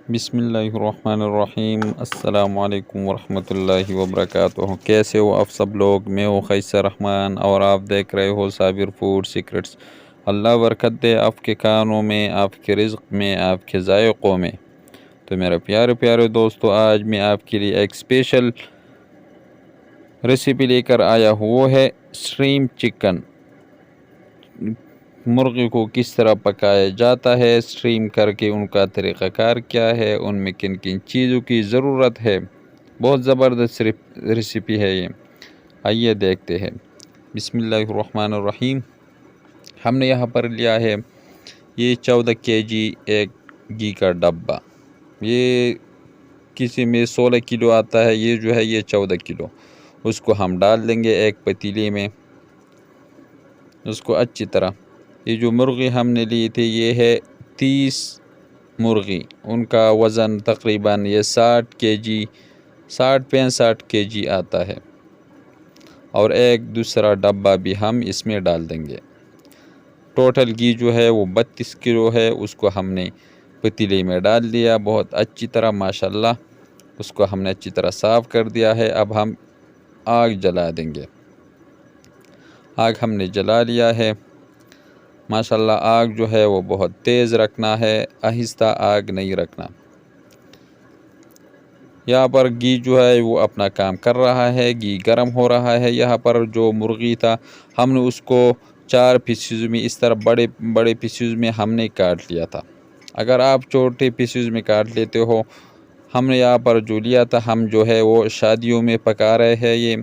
بسم اللہ الرحمن الرحیم۔ السلام علیکم ورحمۃ اللہ وبرکاتہ۔ کیسے ہو آپ سب لوگ؟ میں ہوں قیصر رحمان اور آپ دیکھ رہے ہو صابر فوڈ سیکرٹس۔ اللہ برکت دے آپ کے کانوں میں، آپ کے رزق میں، آپ کے ذائقوں میں۔ تو میرے پیارے پیارے دوستو، آج میں آپ کے لیے ایک اسپیشل ریسیپی لے کر آیا ہوں، وہ ہے اسٹریم چکن۔ مرغی کو کس طرح پکایا جاتا ہے، اسٹریم کر کے ان کا طریقہ کار کیا ہے، ان میں کن کن چیزوں کی ضرورت ہے۔ بہت زبردست ریسیپی ہے یہ، آئیے دیکھتے ہیں۔ بسم اللہ الرحمن الرحیم۔ ہم نے یہاں پر لیا ہے یہ 14 kg ایک گھی کا ڈبہ۔ یہ کسی میں 16 کلو آتا ہے، یہ جو ہے یہ 14 کلو۔ اس کو ہم ڈال دیں گے ایک پتیلے میں، اس کو اچھی طرح۔ یہ جو مرغی ہم نے لی تھی یہ ہے 30 مرغی، ان کا وزن تقریباً یہ 60-65 kg آتا ہے۔ اور ایک دوسرا ڈبہ بھی ہم اس میں ڈال دیں گے۔ ٹوٹل گھی جو ہے وہ 32 کلو ہے، اس کو ہم نے پتیلے میں ڈال دیا بہت اچھی طرح، ماشاءاللہ۔ اس کو ہم نے اچھی طرح صاف کر دیا ہے۔ اب ہم آگ جلا دیں گے۔ آگ ہم نے جلا لیا ہے، ماشاءاللہ۔ آگ جو ہے وہ بہت تیز رکھنا ہے، آہستہ آگ نہیں رکھنا۔ یہاں پر گھی جو ہے وہ اپنا کام کر رہا ہے، گھی گرم ہو رہا ہے۔ یہاں پر جو مرغی تھا ہم نے اس کو 4 پیسز میں، اس طرح بڑے بڑے پیسز میں ہم نے کاٹ لیا تھا۔ اگر آپ چھوٹے پیسز میں کاٹ لیتے ہو، ہم نے یہاں پر جو لیا تھا، ہم جو ہے وہ شادیوں میں پکا رہے ہیں یہ،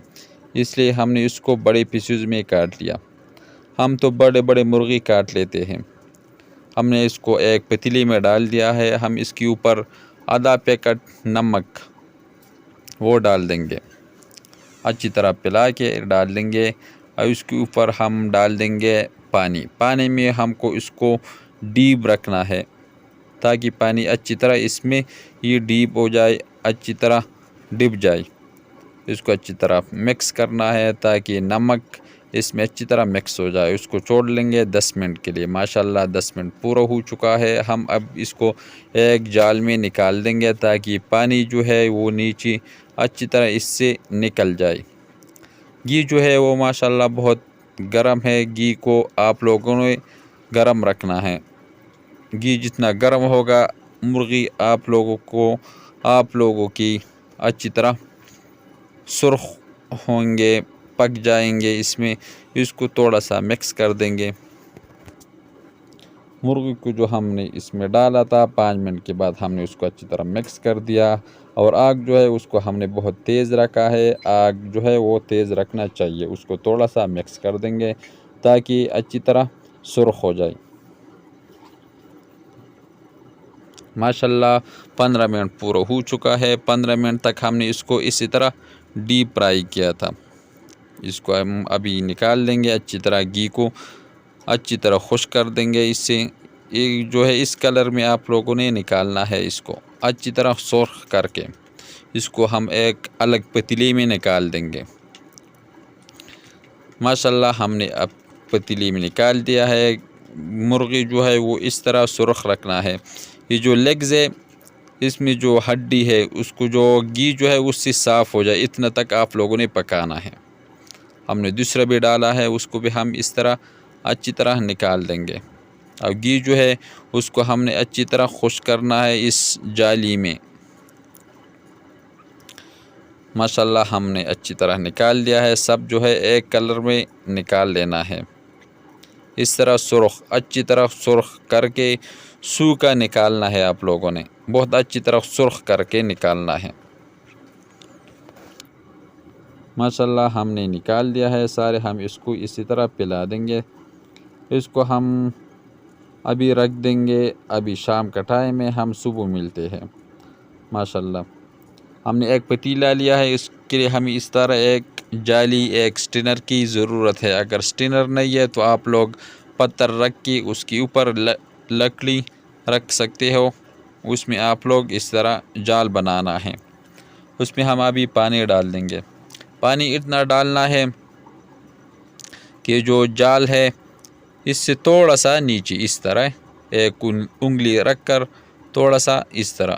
اس لیے ہم نے اس کو بڑے پیسز میں کاٹ لیا۔ ہم تو بڑے بڑے مرغی کاٹ لیتے ہیں۔ ہم نے اس کو ایک پتیلی میں ڈال دیا ہے۔ ہم اس کے اوپر آدھا پیکٹ نمک وہ ڈال دیں گے، اچھی طرح پلا کے ڈال دیں گے۔ اور اس کے اوپر ہم ڈال دیں گے پانی۔ پانی میں ہم کو اس کو ڈیپ رکھنا ہے، تاکہ پانی اچھی طرح اس میں یہ ڈیپ ہو جائے، اچھی طرح ڈب جائے۔ اس کو اچھی طرح مکس کرنا ہے تاکہ نمک اس میں اچھی طرح مکس ہو جائے۔ اس کو چھوڑ لیں گے 10 منٹ کے لیے۔ ماشاءاللہ 10 منٹ پورا ہو چکا ہے۔ ہم اب اس کو ایک جال میں نکال دیں گے تاکہ پانی جو ہے وہ نیچے اچھی طرح اس سے نکل جائے۔ گھی جو ہے وہ ماشاءاللہ بہت گرم ہے۔ گھی کو آپ لوگوں نے گرم رکھنا ہے۔ گھی جتنا گرم ہوگا، مرغی آپ لوگوں کی اچھی طرح سرخ ہوں گے، پک جائیں گے اس میں۔ اس کو تھوڑا سا مکس کر دیں گے۔ مرغی کو جو ہم نے اس میں ڈالا تھا، 5 منٹ کے بعد ہم نے اس کو اچھی طرح مکس کر دیا۔ اور آگ جو ہے اس کو ہم نے بہت تیز رکھا ہے۔ آگ جو ہے وہ تیز رکھنا چاہیے۔ اس کو تھوڑا سا مکس کر دیں گے تاکہ اچھی طرح سرخ ہو جائے۔ ماشاءاللہ 15 منٹ پورا ہو چکا ہے۔ 15 منٹ تک ہم نے اس کو اسی طرح ڈیپ فرائی کیا تھا۔ اس کو ہم ابھی نکال دیں گے اچھی طرح۔ گھی کو اچھی طرح خشک کر دیں گے اس سے۔ یہ جو ہے اس کلر میں آپ لوگوں نے نکالنا ہے، اس کو اچھی طرح سرخ کر کے اس کو ہم ایک الگ پتیلی میں نکال دیں گے۔ ماشاءاللہ ہم نے اب پتیلی میں نکال دیا ہے۔ مرغی جو ہے وہ اس طرح سرخ رکھنا ہے۔ یہ جو لیگز ہے، اس میں جو ہڈی ہے، اس کو جو گھی جو ہے اس سے صاف ہو جائے، اتنا تک آپ لوگوں نے پکانا ہے۔ ہم نے دوسرا بھی ڈالا ہے، اس کو بھی ہم اس طرح اچھی طرح نکال دیں گے۔ اور گھی جو ہے اس کو ہم نے اچھی طرح خشک کرنا ہے اس جالی میں۔ ماشاءاللہ ہم نے اچھی طرح نکال دیا ہے۔ سب جو ہے ایک کلر میں نکال لینا ہے، اس طرح سرخ، اچھی طرح سرخ کر کے سوکھا نکالنا ہے۔ آپ لوگوں نے بہت اچھی طرح سرخ کر کے نکالنا ہے۔ ماشاءاللہ ہم نے نکال دیا ہے سارے۔ ہم اس کو اسی طرح پلا دیں گے۔ اس کو ہم ابھی رکھ دیں گے، ابھی شام کا ٹائم ہے، ہم صبح ملتے ہیں۔ ماشاءاللہ ہم نے ایک پتیلا لیا ہے، اس کے لیے ہمیں اس طرح ایک جالی، ایک سٹینر کی ضرورت ہے۔ اگر سٹینر نہیں ہے تو آپ لوگ پتھر رکھ کے اس کے اوپر لکڑی رکھ سکتے ہو۔ اس میں آپ لوگ اس طرح جال بنانا ہے۔ اس میں ہم ابھی پانی ڈال دیں گے۔ پانی اتنا ڈالنا ہے کہ جو جال ہے اس سے تھوڑا سا نیچے، اس طرح ایک انگلی رکھ کر تھوڑا سا اس طرح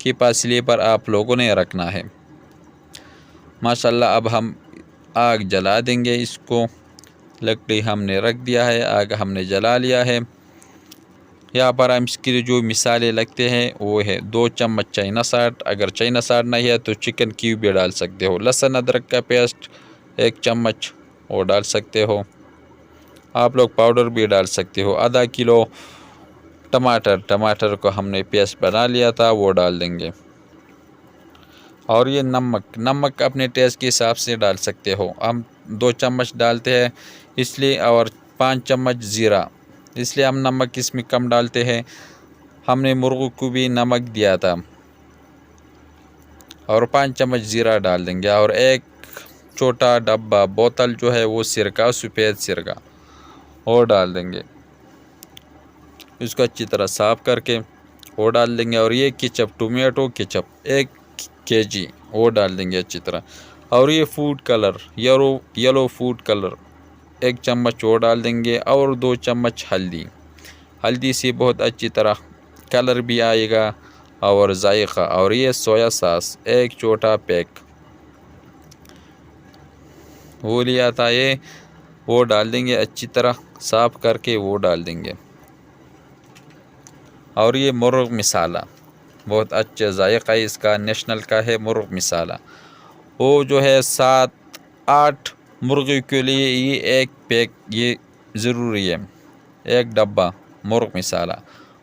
کے فاصلے پر آپ لوگوں نے رکھنا ہے۔ ماشاءاللہ اب ہم آگ جلا دیں گے اس کو۔ لکڑی ہم نے رکھ دیا ہے، آگ ہم نے جلا لیا ہے۔ یہاں پر ہم اس کی جو مثالیں لگتے ہیں وہ ہے 2 چمچ چائنا سالٹ، اگر چائنا سالٹ نہیں ہے تو چکن کیوب بھی ڈال سکتے ہو۔ لہسن ادرک کا پیسٹ 1 چمچ وہ ڈال سکتے ہو۔ آپ لوگ پاؤڈر بھی ڈال سکتے ہو۔ آدھا کلو ٹماٹر کو ہم نے پیسٹ بنا لیا تھا، وہ ڈال دیں گے۔ اور یہ نمک اپنے ٹیسٹ کے حساب سے ڈال سکتے ہو۔ ہم 2 چمچ ڈالتے ہیں اس لیے، اور 5 چمچ زیرہ، اس لیے ہم نمک اس میں کم ڈالتے ہیں۔ ہم نے مرغوں کو بھی نمک دیا تھا، اور 5 چمچ زیرہ ڈال دیں گے، اور 1 چھوٹا ڈبہ بوتل جو ہے وہ سرکہ، سفید سرکہ وہ ڈال دیں گے۔ اس کو اچھی طرح صاف کر کے وہ ڈال دیں گے۔ اور یہ کیچپ، ٹومیٹو کیچپ 1 kg وہ ڈال دیں گے اچھی طرح۔ اور یہ food colour, yellow food colour 1 چمچ وہ ڈال دیں گے، اور 2 چمچ ہلدی سے بہت اچھی طرح کلر بھی آئے گا اور ذائقہ۔ اور یہ سویا ساس 1 چھوٹا پیک وہ لیا تھا، یہ وہ ڈال دیں گے اچھی طرح صاف کر کے، وہ ڈال دیں گے۔ اور یہ مرغ مسالہ بہت اچھا ذائقہ اس کا، نیشنل کا ہے مرغ مسالہ، وہ جو ہے 7-8 مرغی کے لیے یہ 1 پیک یہ ضروری ہے، 1 ڈبہ مرغ مسالہ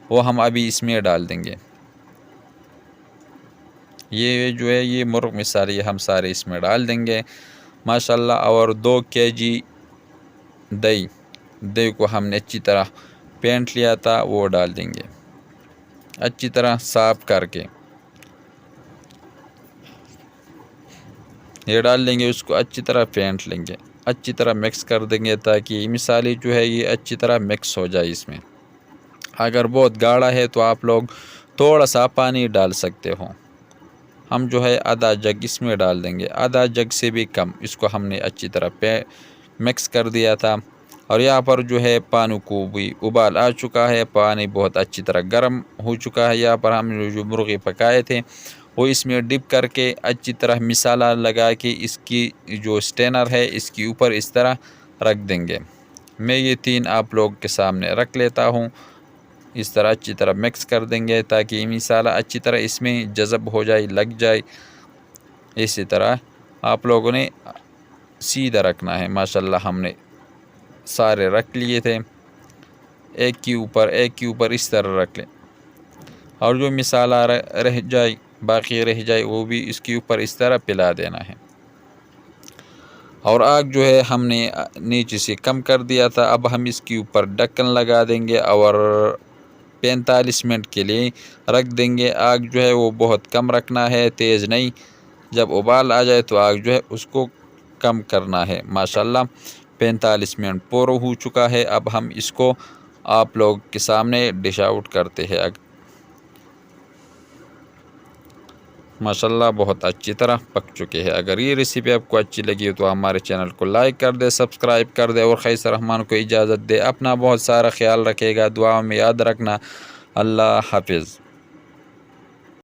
وہ ہم ابھی اس میں ڈال دیں گے۔ یہ جو ہے یہ مرغ مسالہ ہم سارے اس میں ڈال دیں گے ماشاءاللہ۔ اور 2 kg دہی کو ہم نے اچھی طرح پینٹ لیا تھا، وہ ڈال دیں گے اچھی طرح صاف کر کے، یہ ڈال دیں گے، اس کو اچھی طرح پینٹ لیں گے، اچھی طرح مکس کر دیں گے تاکہ یہ مسالے جو ہے یہ اچھی طرح مکس ہو جائے اس میں۔ اگر بہت گاڑھا ہے تو آپ لوگ تھوڑا سا پانی ڈال سکتے ہو۔ ہم جو ہے آدھا جگ اس میں ڈال دیں گے، آدھا جگ سے بھی کم۔ اس کو ہم نے اچھی طرح مکس کر دیا تھا۔ اور یہاں پر جو ہے پانی کو بھی ابال آ چکا ہے، پانی بہت اچھی طرح گرم ہو چکا ہے۔ یہاں پر ہم نے جو مرغی پکائے تھے وہ اس میں ڈپ کر کے اچھی طرح مسالہ لگا کے اس کی جو سٹینر ہے اس کے اوپر اس طرح رکھ دیں گے۔ میں یہ 3 آپ لوگ کے سامنے رکھ لیتا ہوں، اس طرح اچھی طرح مکس کر دیں گے تاکہ یہ مسالہ اچھی طرح اس میں جذب ہو جائے، لگ جائے۔ اسی طرح آپ لوگوں نے سیدھا رکھنا ہے۔ ماشاءاللہ ہم نے سارے رکھ لیے تھے، ایک کے اوپر اس طرح رکھ لیں، اور جو مسالہ رہ جائے باقی رہ جائے وہ بھی اس کے اوپر اس طرح پلا دینا ہے۔ اور آگ جو ہے ہم نے نیچے سے کم کر دیا تھا، اب ہم اس کے اوپر ڈھکن لگا دیں گے اور 45 منٹ کے لیے رکھ دیں گے۔ آگ جو ہے وہ بہت کم رکھنا ہے، تیز نہیں۔ جب ابال آ جائے تو آگ جو ہے اس کو کم کرنا ہے۔ ماشاءاللہ 45 منٹ پورا ہو چکا ہے، اب ہم اس کو آپ لوگ کے سامنے ڈش آؤٹ کرتے ہیں۔ ماشاءاللہ بہت اچھی طرح پک چکے ہیں۔ اگر یہ ریسیپی آپ کو اچھی لگی تو ہمارے چینل کو لائک کر دے، سبسکرائب کر دے، اور خیس رحمان کو اجازت دے۔ اپنا بہت سارا خیال رکھے گا، دعاؤں میں یاد رکھنا۔ اللہ حافظ۔